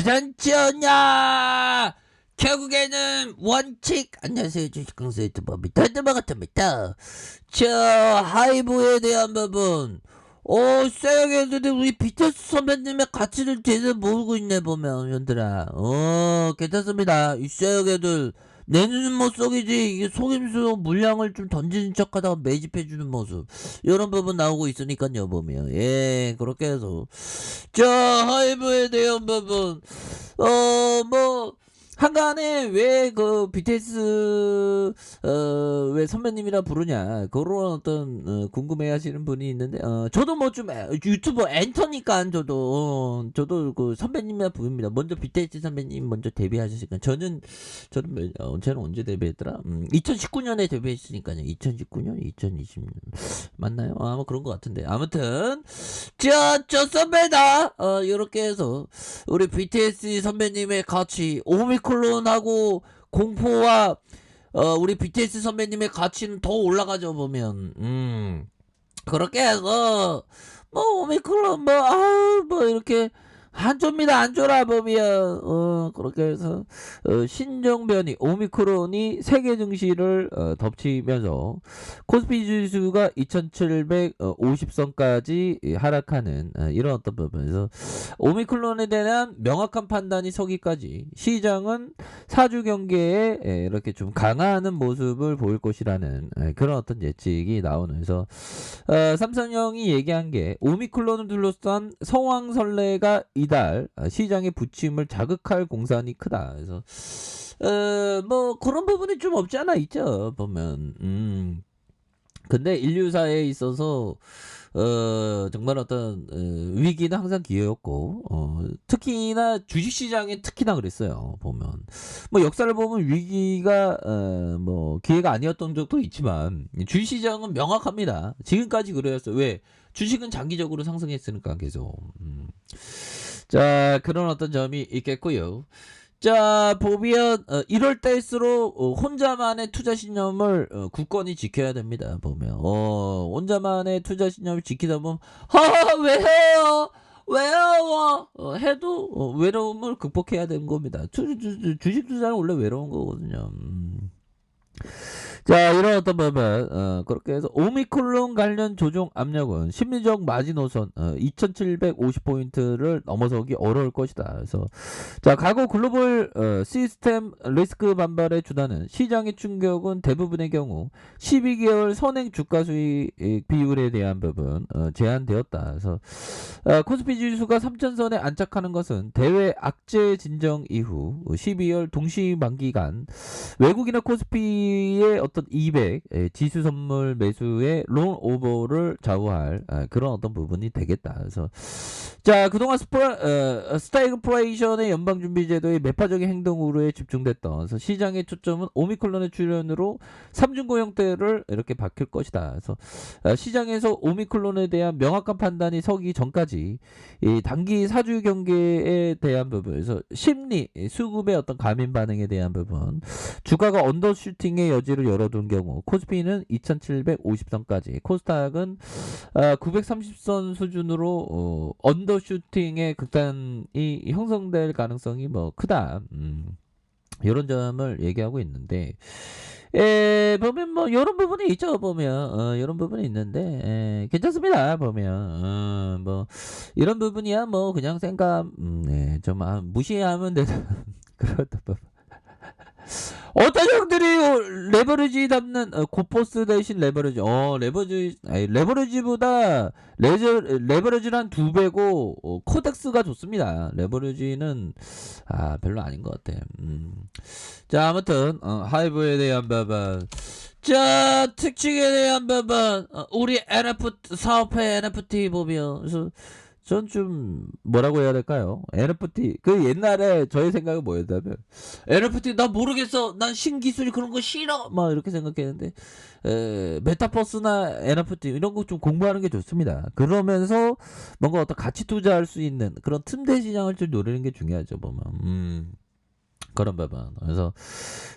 주산치였냐? 결국에는 원칙. 안녕하세요, 주식강사 유튜버입니다. 더드버거트입니다. 자, 하이브에 대한 부분. 쎄하게 우리 BTS 선배님의 가치를 제대로 모르고 있네 보면 현들아. 괜찮습니다. 이 쎄하게들 내 눈은 못 속이지. 이게 속임수로 물량을 좀 던지는 척하다가 매집해주는 모습, 이런 부분 나오고 있으니까요 보면. 그렇게 해서 자, 하이브에 대한 부분. 뭐 한간에 왜 그 BTS 왜 선배님이라 부르냐, 그런 어떤 궁금해하시는 분이 있는데, 저도 뭐 좀 유튜버 엔터니까 저도 그 선배님이라 부릅니다. 먼저 BTS 선배님 먼저 데뷔하셨으니까. 저는 언제 데뷔했더라? 2019년에 데뷔했으니까요. 2019년, 2020년 맞나요? 아마 그런 것 같은데. 아무튼 저 선배다. 이렇게 해서 우리 BTS 선배님의 가치, 오미크론하고 공포와 우리 BTS 선배님의 가치는 더 올라가죠 보면. 그렇게 해서 뭐 오미크론 뭐 이렇게 한조입니다. 안조라 보면 그렇게 해서 신종변이 오미크론이 세계 증시를 덮치면서 코스피 지수가 2750선까지 하락하는 이런 어떤 부분에서 오미크론에 대한 명확한 판단이 서기까지 시장은 사주 경계에 이렇게 좀 강화하는 모습을 보일 것이라는 그런 어떤 예측이 나오면서 삼성형이 얘기한 게, 오미크론을 둘러싼 성황설레가 이달 시장의 부침을 자극할 공산이 크다. 그래서 뭐 그런 부분이 좀 없지 않아 있죠 보면. 근데 인류사에 있어서 정말 어떤 위기는 항상 기회였고, 특히나 주식시장에 특히나 그랬어요 보면. 뭐 역사를 보면 위기가 뭐 기회가 아니었던 적도 있지만 주식시장은 명확합니다. 지금까지 그래왔어요. 왜? 주식은 장기적으로 상승했으니까 계속. 자, 그런 어떤 점이 있겠고요. 자, 보면 1월 달일수록 혼자만의 투자 신념을 굳건히 지켜야 됩니다 보면. 혼자만의 투자 신념을 지키다 보면 왜 해요? 왜요? 해도 외로움을 극복해야 되는 겁니다. 주식 투자는 원래 외로운 거거든요. 자, 이런 어떤 부분, 그렇게 해서 오미크론 관련 조정 압력은 심리적 마지노선 2750포인트를 넘어서기 어려울 것이다. 그래서 자, 과거 글로벌 시스템 리스크 반발에 주다는 시장의 충격은 대부분의 경우 12개월 선행 주가 수익 비율에 대한 부분 제한되었다. 그래서 코스피 지수가 3000선에 안착하는 것은 대외 악재 진정 이후 12월 동시 만기간 외국이나 코스피의 어떤 200 지수 선물 매수의 롱 오버를 좌우할 그런 어떤 부분이 되겠다. 그래서 자, 그동안 스태그플레이션의 연방준비제도의 매파적인 행동 우려에 집중됐던, 그래서 시장의 초점은 오미크론의 출현으로 3중고 형태를 이렇게 바뀔 것이다. 그래서 시장에서 오미크론에 대한 명확한 판단이 서기 전까지 이 단기 사주 경계에 대한 부분에서 심리 수급의 어떤 감인 반응에 대한 부분, 주가가 언더슈팅의 여지를 열어둔 경우 코스피는 2750선까지, 코스닥은 930선 수준으로 언더슈팅의 극단이 형성될 가능성이 뭐 크다. 이런 점을 얘기하고 있는데, 보면 뭐 이런 부분이 있죠 보면. 이런 부분이 있는데 괜찮습니다 보면. 뭐 이런 부분이야 뭐 그냥 생각 좀 무시하면 되는 그렇다 보면. 어떤 형들이 레버리지 담는 고포스 대신 레버리지, 레버리지보다 레버리지는 한 2배고 코덱스가 좋습니다. 레버리지는 별로 아닌 것 같아. 자, 아무튼 하이브에 대한 부분, 자, 특징에 대한 부분, 우리 NFT 사업회 NFT 보면, 그래서 전 좀 뭐라고 해야 될까요? NFT 그 옛날에 저의 생각은 뭐였냐면, NFT 나 모르겠어, 난 신기술이 그런 거 싫어 막 이렇게 생각했는데, 메타버스나 NFT 이런 거 좀 공부하는 게 좋습니다. 그러면서 뭔가 어떤 가치 투자할 수 있는 그런 틈새 시장을 좀 노리는 게 중요하죠 보면. 그런 부분. 그래서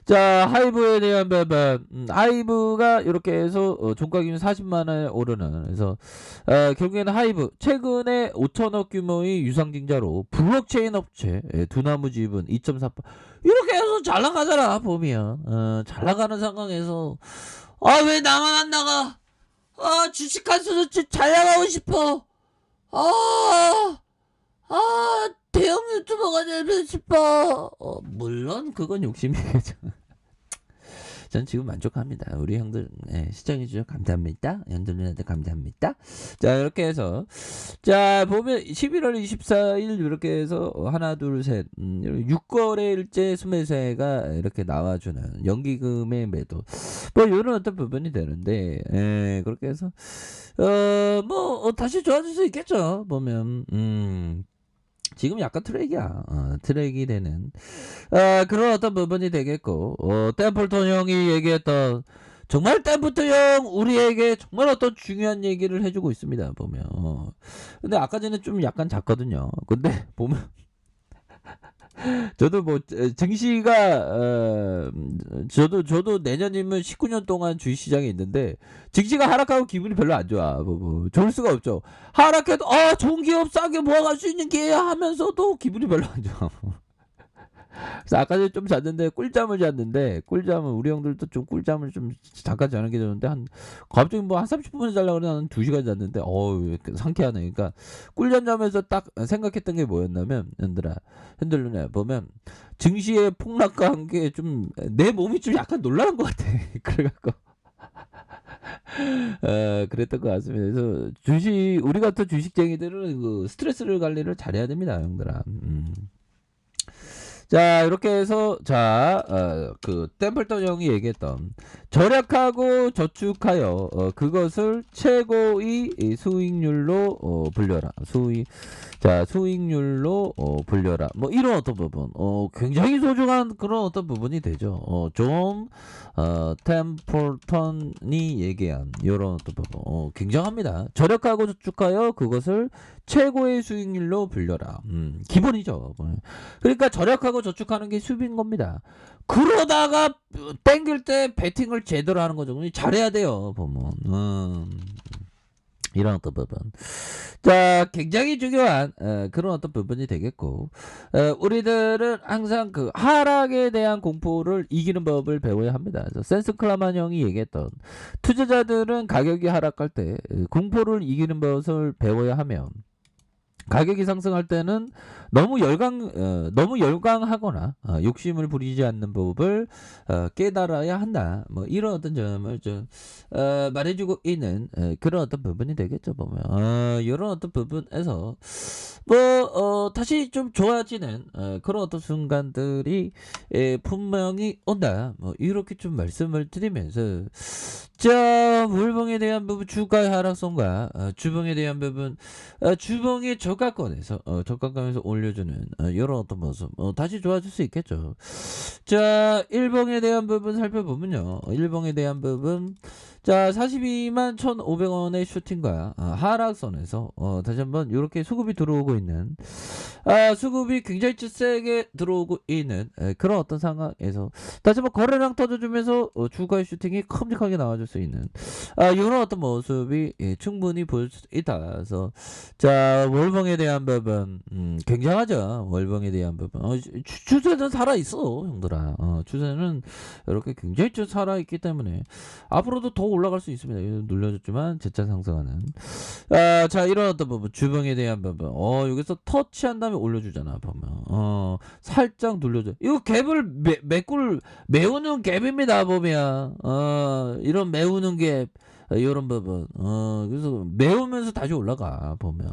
자 하이브에 대한 부분. 하이브가 이렇게 해서 종가 기준 40만 원에 오르는. 그래서 결국에는 하이브 최근에 5천억 규모의 유상증자로 블록체인 업체 두나무 지분 2.48 이렇게 해서 잘 나가잖아 보면. 잘 나가는 상황에서 아 왜 나만 안 나가? 아 주식한 수도 잘 나가고 싶어. 아 대형 유튜버가 되고 싶어. 물론 그건 욕심이겠죠. 전 지금 만족합니다. 우리 형들 시청해주셔서 감사합니다. 형들한테 감사합니다. 자 이렇게 해서 자 보면 11월 24일 이렇게 해서 하나 둘셋 6거래일째 순매수가 이렇게 나와주는 연기금의 매도 뭐 이런 어떤 부분이 되는데 그렇게 해서 뭐 다시 좋아질 수 있겠죠. 보면 지금 약간 트랙이야. 트랙이 되는 그런 어떤 부분이 되겠고 템플턴 형이 얘기했던 정말 템플턴 형 우리에게 정말 어떤 중요한 얘기를 해주고 있습니다. 보면 근데 아까 전에 좀 약간 잤거든요. 근데 보면 저도 뭐 증시가 저도 내년이면 19년 동안 주식시장에 있는데 증시가 하락하고 기분이 별로 안 좋아. 뭐 좋을 수가 없죠. 하락해도 좋은 기업 싸게 모아갈 수 있는 기회야 하면서도 기분이 별로 안 좋아. 그래서 아까 전에 좀 잤는데 꿀잠을 잤는데 꿀잠은 우리 형들도 좀 꿀잠을 좀 잠깐 자는 게 좋은데 한 갑자기 뭐 한 30분 자려고 그러면 한 2시간 잤는데 상쾌하네. 그러니까 꿀잠 자면서 딱 생각했던 게 뭐였냐면 흔들리네 보면 증시의 폭락과 함께 좀 내 몸이 좀 약간 놀라는 것 같아. 그래갖고 그랬던 것 같습니다. 그래서 우리 같은 주식쟁이들은 그 스트레스를 관리를 잘해야 됩니다, 형들아. 자 이렇게 해서 그 템플턴 형이 얘기했던 절약하고 저축하여 그것을 최고의 수익률로 불려라. 수익률로 불려라. 뭐 이런 어떤 부분 굉장히 소중한 그런 어떤 부분이 되죠. 존 템플턴이 얘기한 이런 어떤 부분 굉장합니다. 절약하고 저축하여 그것을 최고의 수익률로 불려라. 기본이죠. 그러니까 절약하고 저축하는 게 수비인 겁니다. 그러다가 땡길 때 배팅을 제대로 하는 거죠. 잘해야 돼요. 보면 이런 어떤 부분. 자, 굉장히 중요한 그런 어떤 부분이 되겠고 우리들은 항상 그 하락에 대한 공포를 이기는 법을 배워야 합니다. 센스 클라만 형이 얘기했던 투자자들은 가격이 하락할 때 공포를 이기는 것을 배워야 하면 가격이 상승할 때는 너무 열광하거나 욕심을 부리지 않는 법을 깨달아야 한다. 뭐 이런 어떤 점을 좀 말해주고 있는 그런 어떤 부분이 되겠죠. 보면 이런 어떤 부분에서 뭐 다시 좀 좋아지는 그런 어떤 순간들이 분명히 온다. 뭐 이렇게 좀 말씀을 드리면서 자 물봉에 대한 부분 주가의 하락성과 주봉에 대한 부분 주봉의 저가권에서 올려주는 이런 어떤 모습 다시 좋아질 수 있겠죠. 자 일봉에 대한 부분 살펴보면요. 일봉에 대한 부분 자 42만 1,500원의 슈팅과 하락선에서 다시 한번 이렇게 수급이 들어오고 있는 수급이 굉장히 세게 들어오고 있는 그런 어떤 상황에서 다시 한번 거래량 터져주면서 주가의 슈팅이 큼직하게 나와줄 수 있는 이런 어떤 모습이 충분히 보일 수 있다. 그래서 자 월봉에 대한 부분 굉장하죠. 월봉에 대한 부분 추세는 살아있어 형들아. 추세는 이렇게 굉장히 좀 살아있기 때문에 앞으로도 더 올라갈 수 있습니다. 눌려줬지만 재차 상승하는 자 이런 어떤 부분 주봉에 대한 부분 여기서 터치한 다음에 올려주잖아. 보면 살짝 눌려줘. 이거 갭을 메우는 갭입니다. 보면 이런 메우는 갭 이런 부분 그래서 메우면서 다시 올라가 보면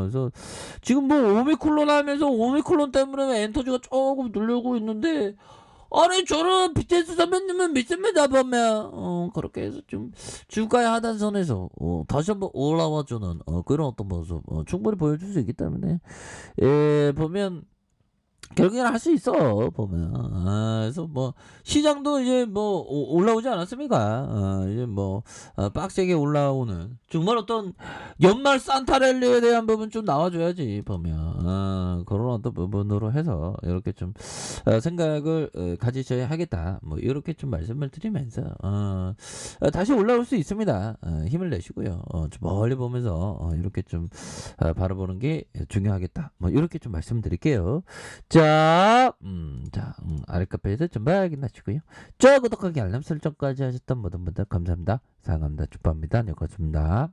그래서 지금 뭐 오미클론 하면서 오미클론 때문에 엔터지가 조금 눌려고 있는데 아니 저는 BTS 선배님은 믿습니다. 보면 그렇게 해서 좀 주가의 하단선에서 다시 한번 올라와주는 그런 어떤 모습 충분히 보여줄 수 있기 때문에 보면 결국에는 할 수 있어 보면. 그래서 뭐 시장도 이제 뭐 올라오지 않았습니까? 이제 뭐 빡세게 올라오는 정말 어떤 연말 산타 랠리에 대한 부분 좀 나와줘야지 보면. 그런 어떤 부분으로 해서 이렇게 좀 생각을 가지셔야 하겠다. 뭐 이렇게 좀 말씀을 드리면서 다시 올라올 수 있습니다. 힘을 내시고요. 좀 멀리 보면서 이렇게 좀 바라보는 게 중요하겠다. 뭐 이렇게 좀 말씀드릴게요. 자, 아랫카페에서 좀 확인하시고요. 저 구독하기 알람 설정까지 하셨던 모든 분들 감사합니다. 사랑합니다. 축복합니다. 네, 고맙습니다.